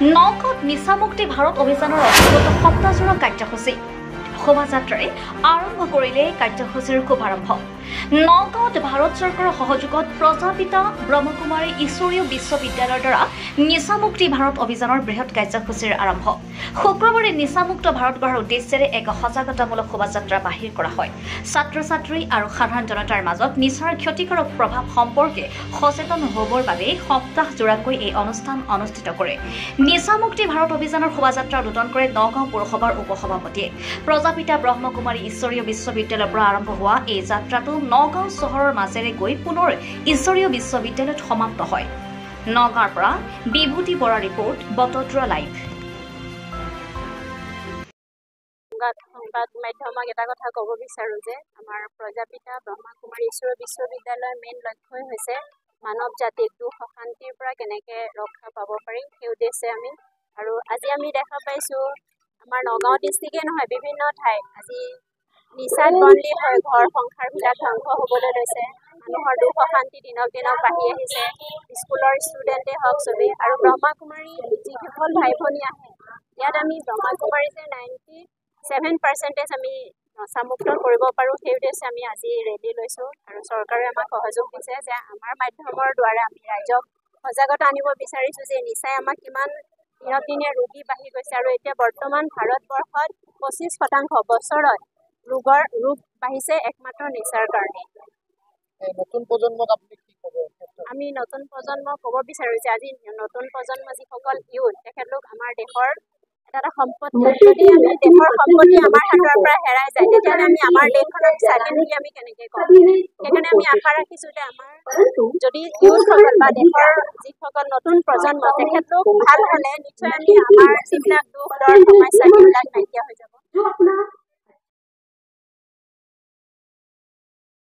নগাঁৱত নিচামুক্তি ভাৰত অভিযানৰ অন্তৰ্গত সপ্তাহজোৰা কাৰ্যসূচী শোভাযাত্ৰাৰে আৰম্ভ কৰিলে কাৰ্যসূচীৰ শুভাৰম্ভ। নগাঁৱত ভাৰত চৰকাৰৰ সহযোগত প্ৰজাপিতা ব্ৰহ্মকুমাৰী ঈশ্বৰীয় বিশ্ববিদ্যালয়ৰ দ্বাৰা নিচামুক্তি ভাৰত অভিযানৰ বৃহৎ কাৰ্যসূচীৰ আৰম্ভ। শুক্ৰবাৰে নিচামুক্ত ভাৰত গঢ়াৰ উদ্দেশ্যেৰে এক সজাগতামূলক শোভাযাত্ৰা বাহিৰ কৰা হয়। ছাত্ৰ ছাত্ৰী আৰু সাধাৰণ জনতাৰ মাজত নিচাৰ ক্ষতিকাৰক প্ৰভাৱ সম্পৰ্কে সচেতন হ'বৰ বাবে সপ্তাহজোৰাকৈ এই অনুষ্ঠান অনুষ্ঠিত কৰে। নিচামুক্তি ভাৰত অভিযানৰ শোভাযাত্ৰা উদ্বোধন কৰে নগাঁও পৌৰসভাৰ উপসভাপতিয়ে। প্ৰজাপিতা ব্ৰহ্মকুমাৰী ঈশ্বৰীয় বিশ্ববিদ্যালয়ৰ পৰা আৰম্ভ হোৱা এই যাত্ৰাটো নগাঁও চহৰৰ মাজেৰে গৈ পুনৰ ঈশ্বৰীয় বিশ্ববিদ্যালয়ত সমাপ্ত হয়। নগাঁৱৰ পৰা বিভূতি বৰা ৰিপৰ্ট, বটদ্ৰা লাইভ। সংবাদ মাধ্যমক এটা কথা ক'ব বিচাৰোঁ যে আমাৰ প্ৰজাপিতা ব্ৰহ্মকুমাৰী ঈশ্বৰীয় বিশ্ববিদ্যালয়ৰ মেইন লক্ষ্যই হৈছে মানৱ জাতিক দুখ অশান্তিৰ পৰা কেনেকৈ ৰক্ষা পাব পাৰি সেই উদ্দেশ্যে আজি আমি দেখা পাইছোঁ আমাৰ নগাঁও ডিষ্ট্ৰিক্টেই নহয় বিভিন্ন ঠাইত আজি নিচাত বন্দী হৈ ঘৰ সংসাৰবিলাক ধ্বংস হ'বলৈ লৈছে। মানুহৰ দুখ অশান্তি দিনক দিনক বাঢ়ি আহিছে। স্কুলৰ ষ্টুডেণ্টেই হওক চবেই আৰু ব্ৰহ্মকুমাৰী যিসকল ভাই ভনী আহে ইয়াত আমি ব্ৰহ্মকুমাৰী যে 97% আমি নচামুক্ত কৰিব পাৰোঁ সেই উদ্দেশ্যে আমি আজি ৰেলী লৈছোঁ আৰু চৰকাৰে আমাক সহযোগ দিছে যে আমাৰ মাধ্যমৰ দ্বাৰা আমি ৰাইজক সজাগতা আনিব বিচাৰিছোঁ যে নিচাই আমাক কিমান দিনক দিনে ৰোগী বাঢ়ি গৈছে আৰু এতিয়া বৰ্তমান ভাৰতবৰ্ষত 25% বছৰত ৰোগ বাঢ়িছে একমাত্ৰ নিচাৰ কাৰণে। নতুন প্ৰজন্মক আপুনি কি ক'ব? আমি নতুন প্ৰজন্মক ক'ব বিচাৰোঁ যে আজি নতুন প্ৰজন্ম যিসকল ইউথ তেখেতলোক আমাৰ দেশৰ এটা সম্পত্তি। যদি আমি দেশৰ সম্পত্তি আমাৰ হাতৰ পৰা হেৰাই যায় তেতিয়াহ'লে আমি আমাৰ দেশখনক স্বাধীন বুলি আমি কেনেকৈ ক'ম? সেইকাৰণে আমি আশা ৰাখিছোঁ যে আমাৰ যদি ইউথসকল বা দেশৰ যিসকল নতুন প্ৰজন্ম তেখেতলোক ভাল হ'লে নিশ্চয় আমি আমাৰ যিবিলাক দুখ দৰ সমস্যা সেইবিলাক নাইকিয়া হৈ যাব।